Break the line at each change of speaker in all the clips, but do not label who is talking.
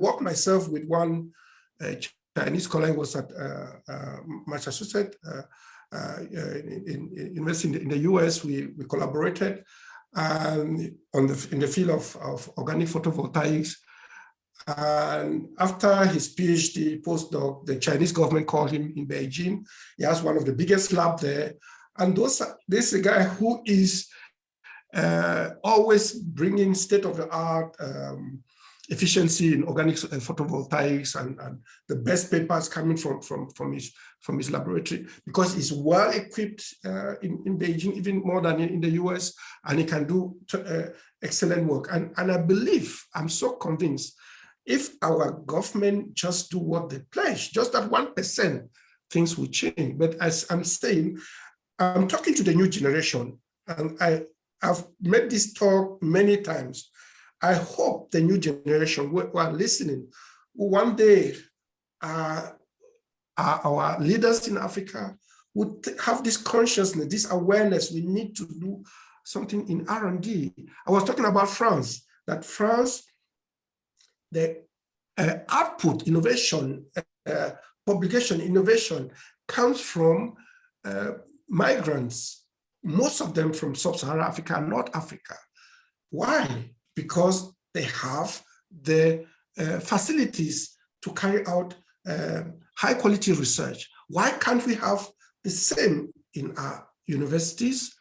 worked myself with one Chinese colleague was at Massachusetts in university in the US. We collaborated in the field of organic photovoltaics. And after his PhD postdoc, the Chinese government called him in Beijing. He has one of the biggest labs there. And this is a guy who is always bringing state-of-the-art efficiency in organic photovoltaics and the best papers coming from his laboratory, because he's well equipped in Beijing, even more than in the US, and he can do excellent work. And I believe, I'm so convinced, if our government just do what they pledge, just that 1%, things will change. But as I'm saying, I'm talking to the new generation, and I've made this talk many times. I hope the new generation who are listening, who one day are our leaders in Africa, would have this consciousness, this awareness. We need to do something in R&D. I was talking about France, that France, the output, innovation, publication, innovation comes from migrants, most of them from sub-Saharan Africa and North Africa. Why? Because they have the facilities to carry out high quality research. Why can't we have the same in our universities?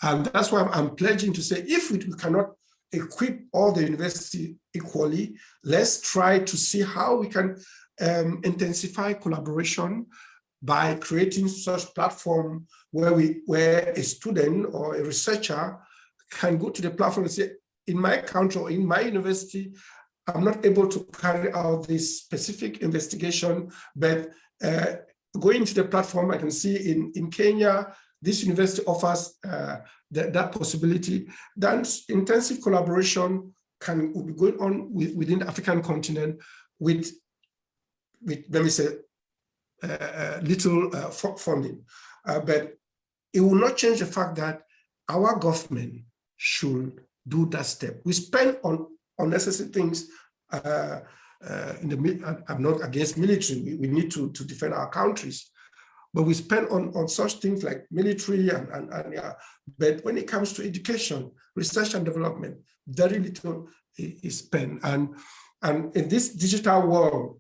And that's why I'm pledging to say, if we cannot equip all the universities equally, let's try to see how we can intensify collaboration by creating such platform where a student or a researcher can go to the platform and say, in my country or in my university, I'm not able to carry out this specific investigation, but going to the platform, I can see in Kenya, this university offers that possibility. Then intensive collaboration will be going on within the African continent with let me say, little funding. But it will not change the fact that our government should do that step. We spend on unnecessary things. I'm not against military. We need to defend our countries, but we spend on such things like military and but when it comes to education, research and development, very little is spent. And in this digital world,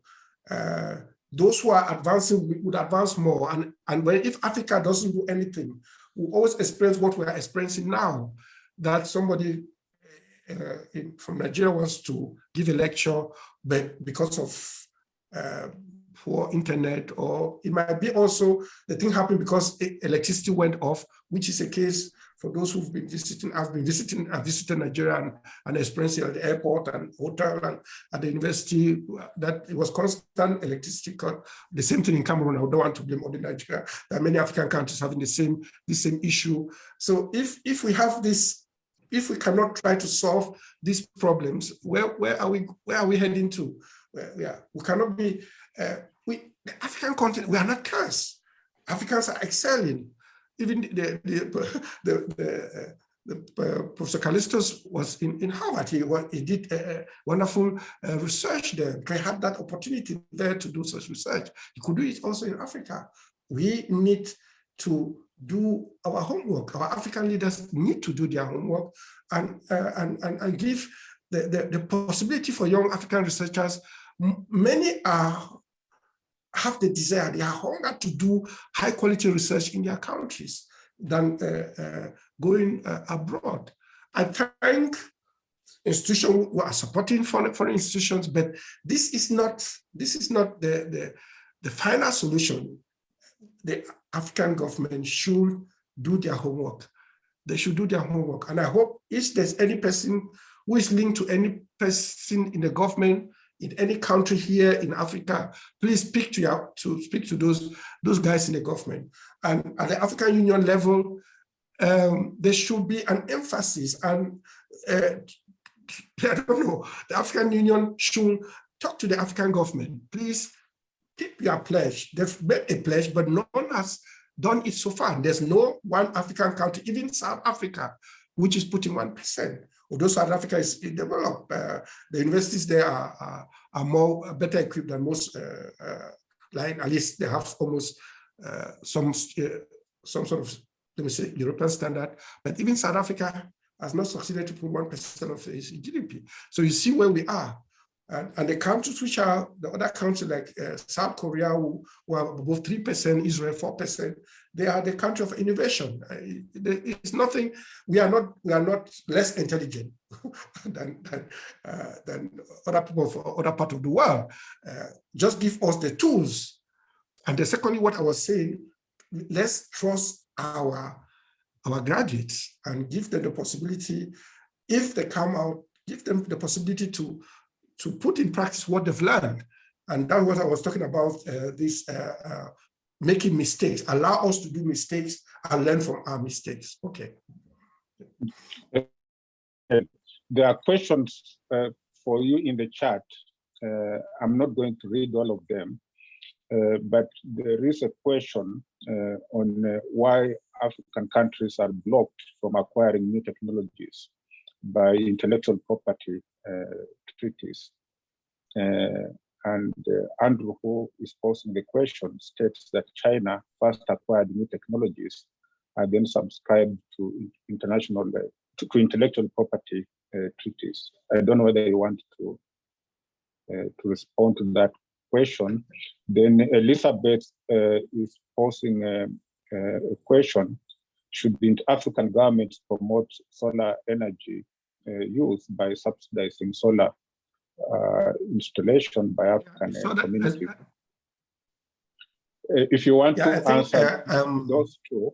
those who are advancing would advance more. And if Africa doesn't do anything, we always experience what we are experiencing now, that somebody from Nigeria wants to give a lecture, but because of poor internet, or it might be also the thing happened because electricity went off, which is a case for those who've been visiting. I've visited Nigeria and experienced it at the airport and hotel and at the university, that it was constant electricity cut. The same thing in Cameroon. I don't want to blame only Nigeria. There are many African countries having the same issue. So if we have this, if we cannot try to solve these problems, where are we heading to? We cannot be. The African continent, we are not cursed. Africans are excelling. Even Professor Callistus was in Harvard. He did wonderful research there. He had that opportunity there to do such research. He could do it also in Africa. We need to do our homework. Our African leaders need to do their homework and give the possibility for young African researchers. Many have the desire, they are hunger to do high quality research in their countries than going abroad. I thank institutions who are supporting foreign institutions, but this is not the final solution. The African government should do their homework. They should do their homework. And I hope if there's any person who is linked to any person in the government in any country here in Africa, please speak to those guys in the government. And at the African Union level, there should be an emphasis. And I don't know, the African Union should talk to the African government. Please keep your pledge. They've made a pledge, but no one has done it so far. There's no one African country, even South Africa, which is putting 1%. although South Africa is developed, the universities there are better equipped than most, like at least they have almost some sort of, let me say, European standard. But even South Africa has not succeeded to put 1% of its GDP. So you see where we are. And the countries which are, the other countries like South Korea, who are above 3%, Israel 4%, they are the country of innovation. It's nothing, we are not less intelligent than other people from other parts of the world. Just give us the tools. And the secondly, what I was saying, let's trust our graduates and give them the possibility, if they come out, give them the possibility to put in practice what they've learned. And that's what I was talking about, making mistakes. Allow us to do mistakes and learn from our mistakes. Okay.
There are questions for you in the chat. I'm not going to read all of them, but there is a question on why African countries are blocked from acquiring new technologies by intellectual property treaties. Andrew, who is posing the question, states that China first acquired new technologies and then subscribed to intellectual property treaties. I don't know whether you want to respond to that question. Then Elizabeth is posing a question: should the African governments promote solar energy use by subsidizing solar installation by African communities? If you want to answer those two.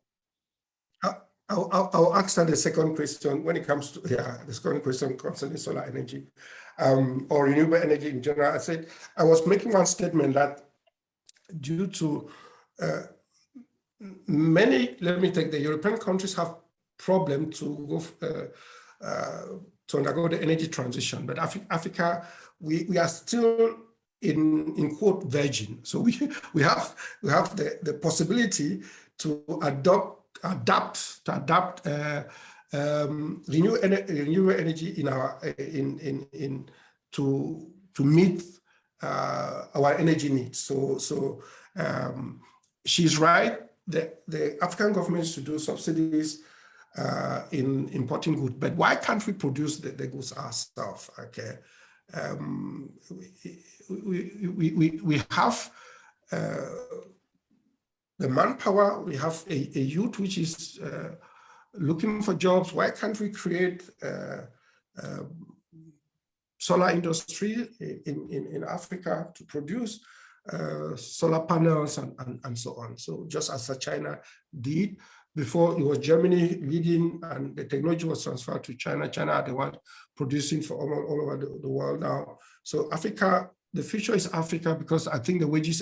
I'll answer the second question when it comes to, the second question concerning solar energy or renewable energy in general. I was making one statement that due to many, let me take the European countries have problem to go to undergo the energy transition, but Africa, we are still in quote virgin. So we have the possibility to adapt renewable energy in our to meet our energy needs. So she's right. The African governments should do subsidies in importing goods, but why can't we produce the goods ourselves? Okay, we have the manpower. We have a youth which is looking for jobs. Why can't we create solar industry in Africa to produce solar panels and so on? So just as China did. Before, it was Germany leading and the technology was transferred to China. China are the one producing for all over the world now. So Africa, the future is Africa, because I think the wages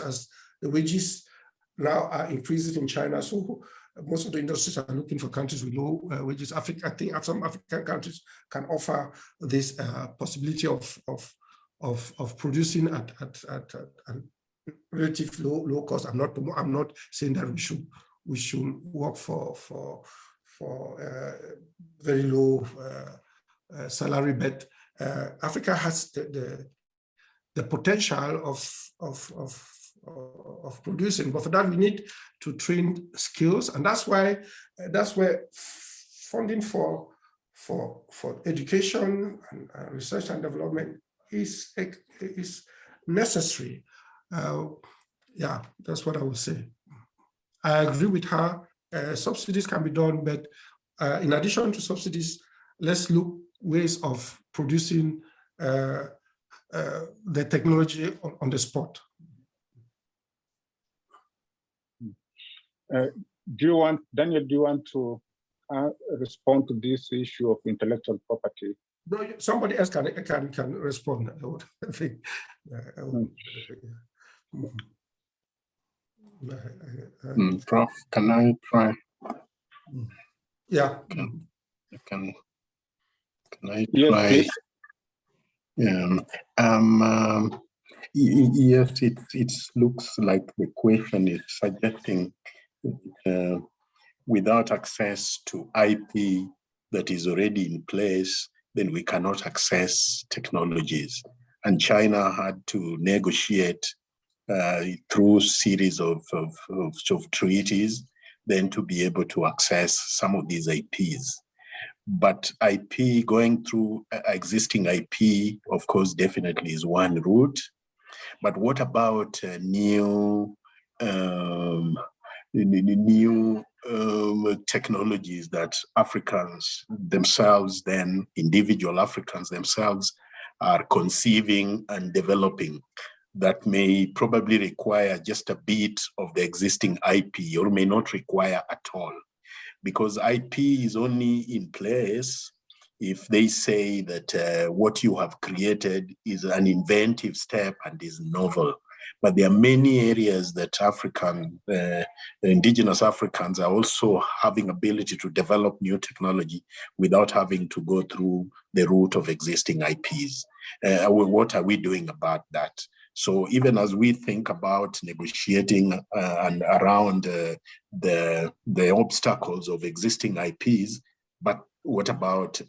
now are increasing in China. So most of the industries are looking for countries with low wages. I think some African countries can offer this possibility of producing at relative low cost. I'm not saying that we should work for very low salary, but Africa has the potential of producing, but for that we need to train skills, and that's where funding for education and research and development is necessary. Yeah, that's what I would say. I agree with her. Subsidies can be done, but in addition to subsidies, let's look ways of producing the technology on the spot.
Daniel, do you want to respond to this issue of intellectual property?
No, somebody else can respond. I think.
Prof, can I try?
Yeah.
Can I try?
Yes,
yes, it looks like the question is suggesting without access to IP that is already in place, then we cannot access technologies. And China had to negotiate through series of treaties, then to be able to access some of these IPs. But IP, going through existing IP, of course, definitely is one route. But what about new technologies that Africans themselves, then individual Africans themselves, are conceiving and developing that may probably require just a bit of the existing IP or may not require at all? Because IP is only in place if they say that what you have created is an inventive step and is novel. But there are many areas that indigenous Africans are also having ability to develop new technology without having to go through the route of existing IPs. What are we doing about that? So even as we think about negotiating and around the obstacles of existing IPs, but what about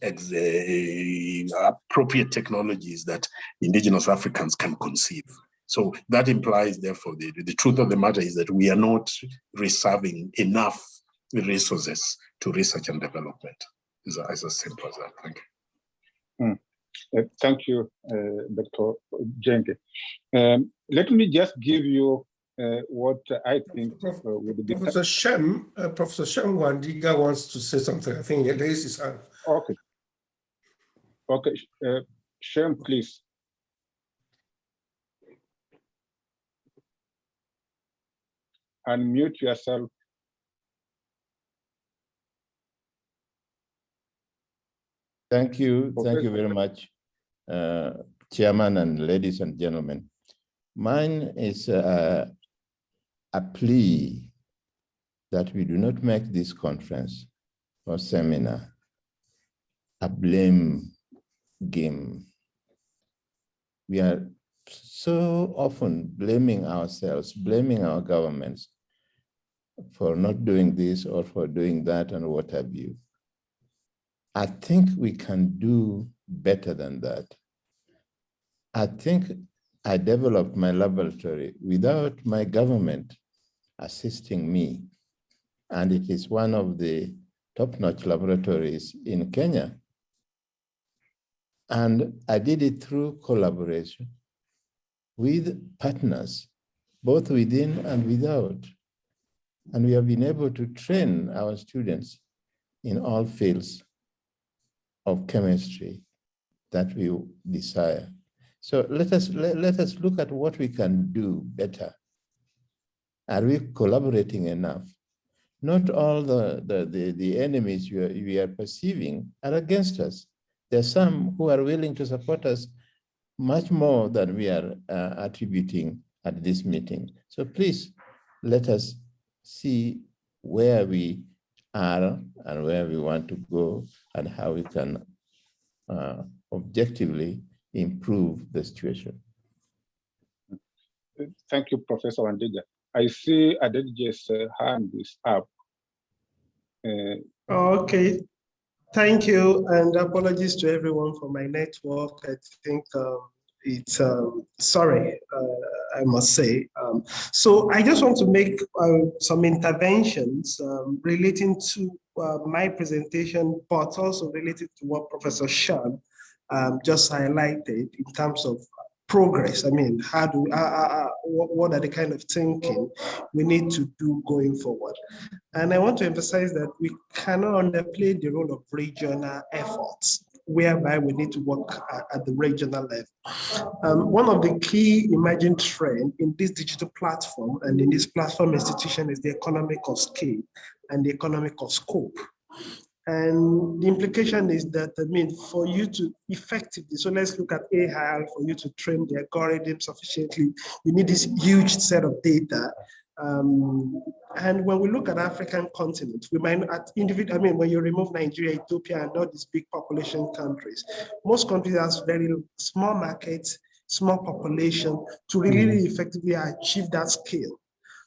appropriate technologies that indigenous Africans can conceive? So that implies, therefore, the truth of the matter is that we are not reserving enough resources to research and development. It's as simple as that. Thank you.
Thank you, Dr. Jenge. Let me just give you what I think would be...
Professor Shem Wandiga wants to say something. I think he raised his hand.
Okay. Okay, Shem, please. Unmute yourself.
Thank you. Thank you very much, Chairman and ladies and gentlemen. Mine is a plea that we do not make this conference or seminar a blame game. We are so often blaming ourselves, blaming our governments for not doing this or for doing that and what have you. I think we can do better than that. I think I developed my laboratory without my government assisting me. And it is one of the top-notch laboratories in Kenya. And I did it through collaboration with partners, both within and without. And we have been able to train our students in all fields of chemistry that we desire. So let us look at what we can do better. Are we collaborating enough? Not all the enemies we are perceiving are against us. There are some who are willing to support us much more than we are attributing at this meeting. So please, let us see where we are and where we want to go and how we can objectively improve the situation.
Thank you, Professor Wandiga. I see Adeje's hand is up.
Okay, thank you, and apologies to everyone for my network. I think it's, sorry, I must say. So I just want to make some interventions relating to my presentation, but also related to what Professor Shem just highlighted in terms of progress. I mean, how do what are the kind of thinking we need to do going forward? And I want to emphasize that we cannot underplay the role of regional efforts, whereby we need to work at the regional level. One of the key emerging trends in this digital platform and in this platform institution is the economic of scale and the economic of scope. And the implication is that, I mean, for you to effectively, so let's look at AI, for you to train the algorithm sufficiently, you need this huge set of data. And when we look at African continent, we might at individual, I mean, when you remove Nigeria, Ethiopia, and all these big population countries, most countries have very small markets, small population to really effectively achieve that scale.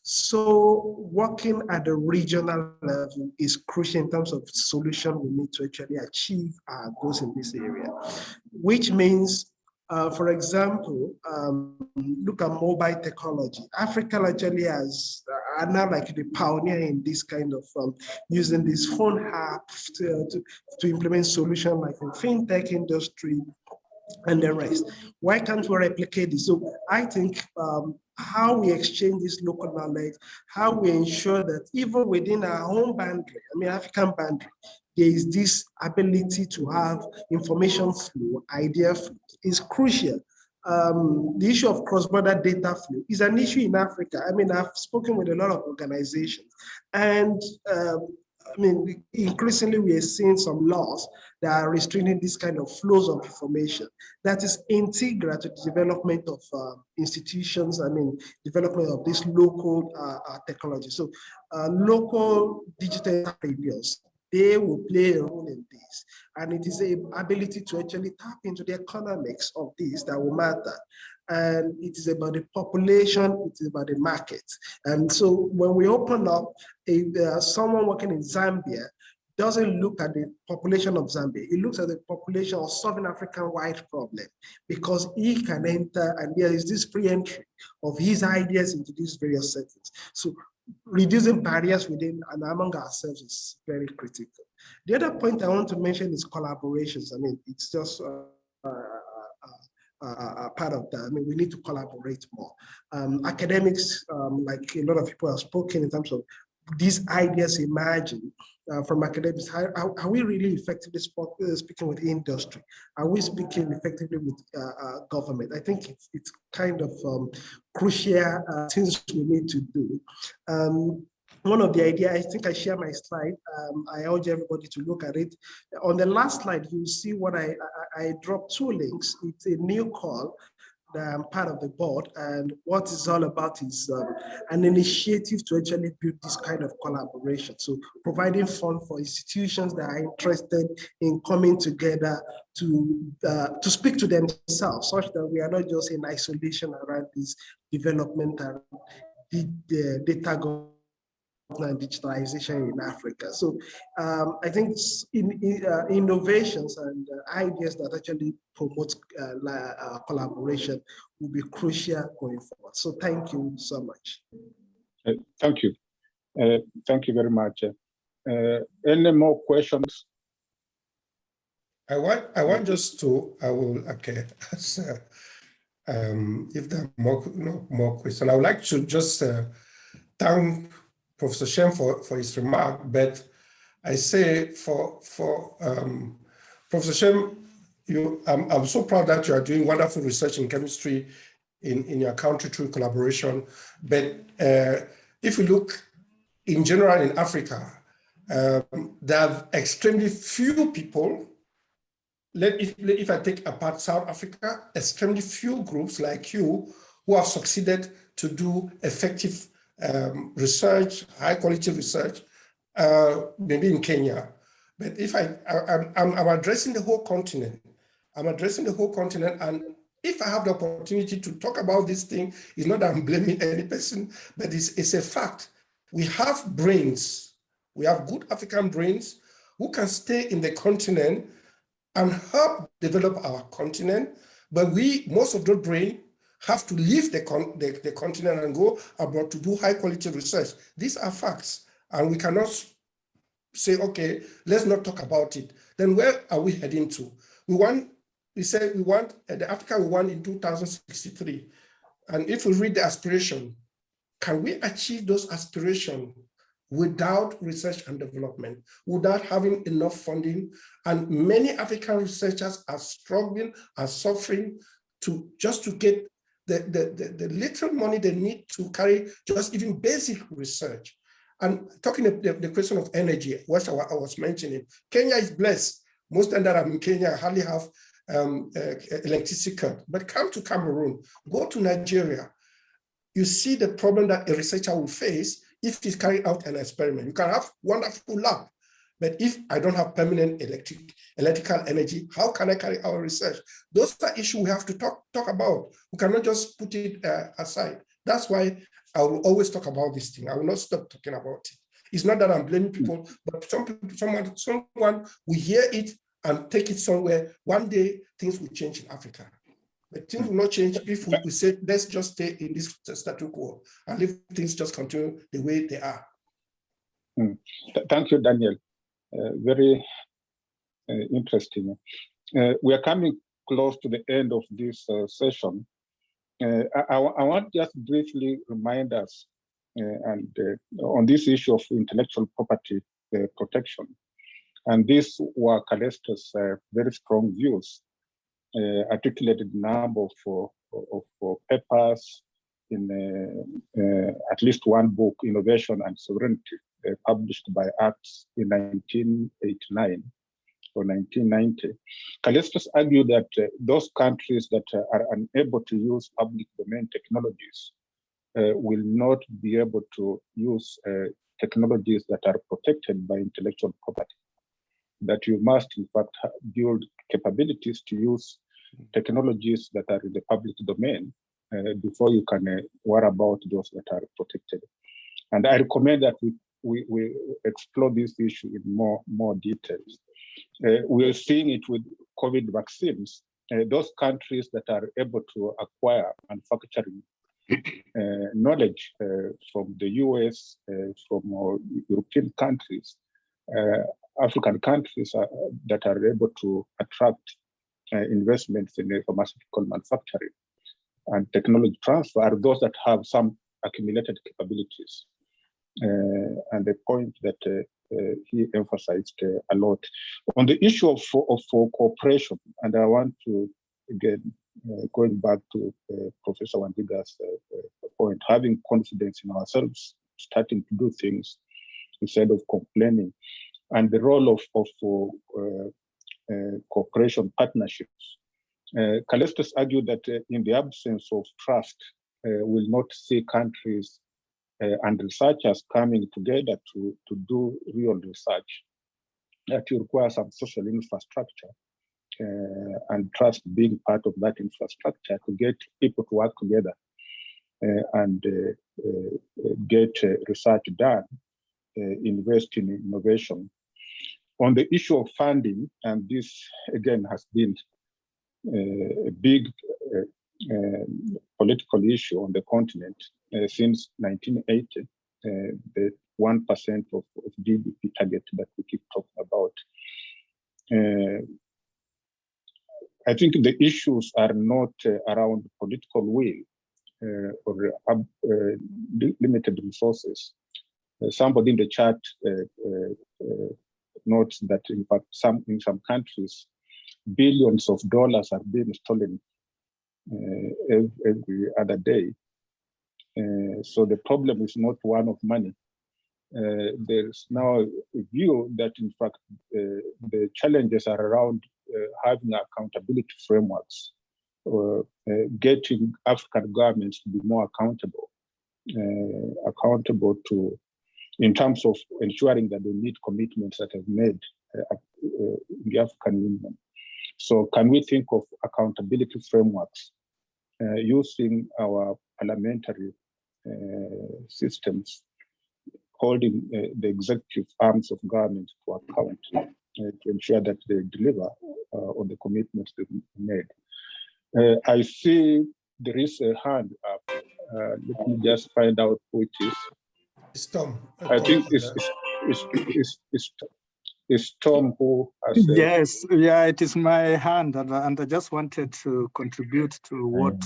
So working at the regional level is crucial in terms of solution we need to actually achieve our goals in this area, which means, for example, look at mobile technology. Africa actually are now like the pioneer in this kind of using this phone app to implement solutions like in fintech industry and the rest. Why can't we replicate this? So I think how we exchange this local knowledge, how we ensure that even within our own boundary, I mean African boundary, there is this ability to have information flow, idea flow is crucial. The issue of cross-border data flow is an issue in Africa. I mean, I've spoken with a lot of organizations, and I mean, increasingly we are seeing some laws that are restricting this kind of flows of information that is integral to the development of institutions, I mean, development of this local technology. So local digital entrepreneurs, they will play a role in this. And it is the ability to actually tap into the economics of this that will matter. And it is about the population, it is about the market. And so when we open up, if someone working in Zambia doesn't look at the population of Zambia, he looks at the population of Southern African-wide problem, because he can enter and there is this free entry of his ideas into these various settings. So reducing barriers within and among ourselves is very critical. The other point I want to mention is collaborations. I mean, it's just part of that. I mean, we need to collaborate more. Academics, like a lot of people have spoken in terms of these ideas emerging from academics. Are we really effectively speaking with industry? Are we speaking effectively with government? I think it's kind of crucial things we need to do. One of the ideas, I think I share my slide. I urge everybody to look at it. On the last slide, you'll see what I dropped 2 links. It's a new call that I'm part of the board, and what it's all about is an initiative to actually build this kind of collaboration. So providing funds for institutions that are interested in coming together to speak to themselves, such that we are not just in isolation around this development and the data governance and digitalization in Africa. So I think innovations and ideas that actually promote collaboration will be crucial going forward. So thank you so much.
Thank you. Thank you very much. Any more questions?
I want just to, okay. If there are more questions, I would like to just thank Professor Shem for his remark, but I say for Professor Shem, I'm so proud that you are doing wonderful research in chemistry in your country through collaboration. But if you look in general in Africa, there are extremely few people. If I take apart South Africa, extremely few groups like you who have succeeded to do effective research, high quality research, maybe in Kenya. But if I'm addressing the whole continent, and if I have the opportunity to talk about this thing, it's not that I'm blaming any person, but it's a fact. We have brains, we have good African brains who can stay in the continent and help develop our continent, but most of the brain have to leave the continent and go abroad to do high quality research. These are facts, and we cannot say, okay, let's not talk about it. Then where are we heading to? We say we want the Africa we want in 2063. And if we read the aspiration, can we achieve those aspirations without research and development, without having enough funding? And many African researchers are struggling, are suffering just to get the little money they need to carry just even basic research. And talking about the question of energy, what I was mentioning, Kenya is blessed. Most of that I'm in Kenya hardly have electricity cut, but come to Cameroon, go to Nigeria, you see the problem that a researcher will face if he's carrying out an experiment. You can have wonderful lab, but if I don't have permanent electrical energy, how can I carry out research? Those are issues we have to talk about. We cannot just put it aside. That's why I will always talk about this thing. I will not stop talking about it. It's not that I'm blaming people, but some people, someone will hear it and take it somewhere. One day, things will change in Africa. But things will not change if we say, let's just stay in this status quo and leave things just continue the way they are.
Thank you, Daniel. Very interesting. We are coming close to the end of this session. I want just briefly remind us on this issue of intellectual property protection. And these were Callisto's very strong views, articulated a number of papers in at least one book, Innovation and Sovereignty, published by ACTS in 1989 or 1990. Callistus argued that those countries that are unable to use public domain technologies will not be able to use technologies that are protected by intellectual property. That you must, in fact, build capabilities to use technologies that are in the public domain before you can worry about those that are protected. And I recommend that we explore this issue in more details. We are seeing it with COVID vaccines. Those countries that are able to acquire manufacturing knowledge from the US, from European countries, African countries that are able to attract investments in pharmaceutical manufacturing and technology transfer are those that have some accumulated capabilities. And the point that he emphasized a lot. On the issue of cooperation, and I want to, again, going back to Professor Wandiga's point, having confidence in ourselves, starting to do things instead of complaining, and the role of cooperation partnerships. Callistus argued that in the absence of trust, will not see countries and researchers coming together to do real research. That you require some social infrastructure and trust being part of that infrastructure to get people to work together and get research done, invest in innovation. On the issue of funding, and this again has been a big political issue on the continent since 1980, the 1% of GDP target that we keep talking about. I think the issues are not around political will or limited resources. Somebody in the chat notes that in fact in some countries, billions of dollars are being stolen every other day. So the problem is not one of money. There's now a view that in fact the challenges are around having accountability frameworks, or getting African governments to be more accountable to, in terms of ensuring that they meet commitments that have made in the African Union. So can we think of accountability frameworks using our parliamentary systems, holding the executive arms of government to account to ensure that they deliver on the commitments they've made. I see there is a hand up. Let me just find out who it is.
It's Tom.
I think it's Tom who has
Yes, yeah, it is my hand, and I just wanted to contribute to what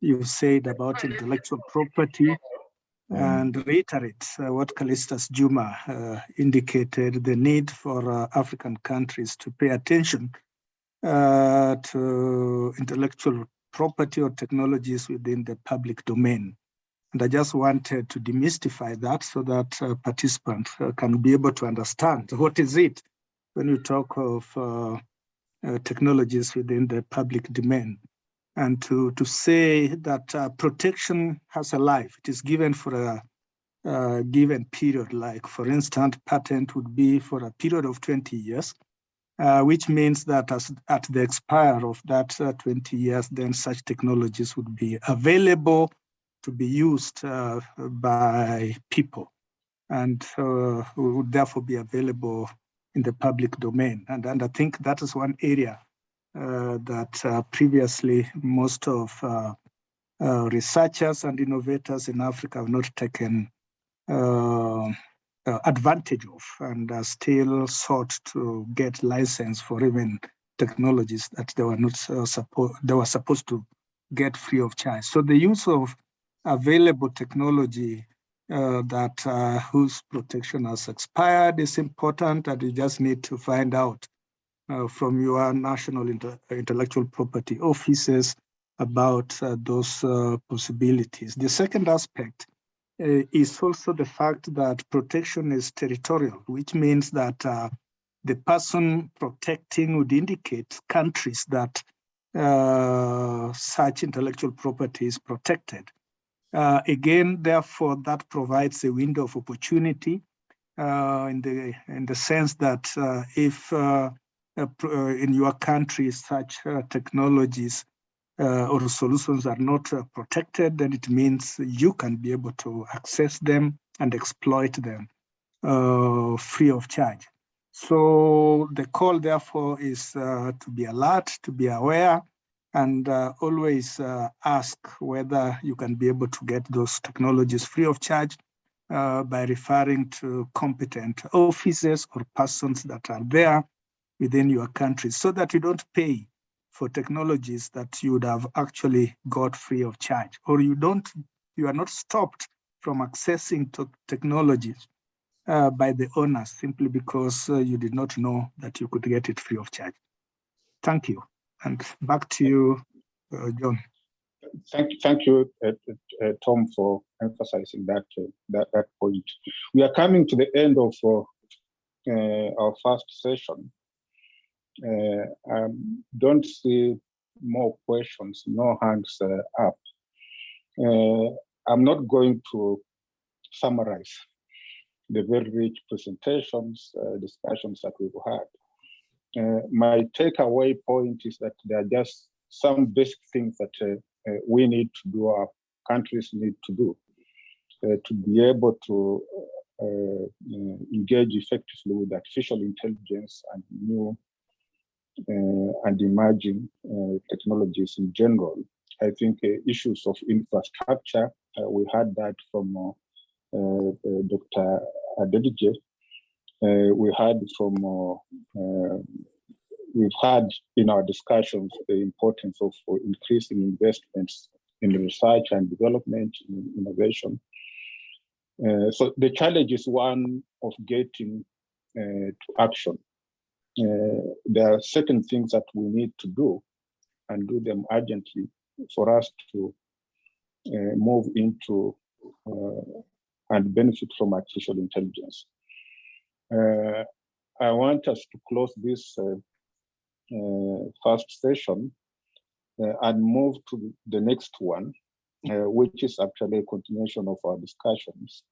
you said about intellectual property and reiterate what Callistus Juma indicated, the need for African countries to pay attention to intellectual property or technologies within the public domain. And I just wanted to demystify that so that participants can be able to understand what is it when you talk of technologies within the public domain. And to say that protection has a life. It is given for a given period, like for instance, patent would be for a period of 20 years, which means that at the expire of that 20 years, then such technologies would be available to be used by people, and would therefore be available in the public domain. And I think that is one area that previously most of researchers and innovators in Africa have not taken advantage of, and are still sought to get license for even technologies that they were not supposed to get free of charge. So the use of available technology whose protection has expired is important, and you just need to find out from your national intellectual property offices about those possibilities. The second aspect is also the fact that protection is territorial, which means that the person protecting would indicate countries that such intellectual property is protected. Again, therefore, that provides a window of opportunity in the sense that if in your country such technologies or solutions are not protected, then it means you can be able to access them and exploit them free of charge. So the call, therefore, is to be alert, to be aware, and always ask whether you can be able to get those technologies free of charge by referring to competent offices or persons that are there within your country, so that you don't pay for technologies that you would have actually got free of charge, or you are not stopped from accessing to technologies by the owners simply because you did not know that you could get it free of charge. Thank you. And back to you, John.
Thank you, Tom, for emphasizing that point. We are coming to the end of our first session. Don't see more questions, no hands up. I'm not going to summarize the very rich presentations, discussions that we've had. My takeaway point is that there are just some basic things that we need to do, our countries need to do to be able to engage effectively with artificial intelligence and new and emerging technologies in general. I think issues of infrastructure, we heard that from Dr. Adelije. We heard from, we've had in our discussions the importance of increasing investments in research and development, in innovation. So the challenge is one of getting to action. There are certain things that we need to do and do them urgently for us to move into and benefit from artificial intelligence. I want us to close this first session and move to the next one, which is actually a continuation of our discussions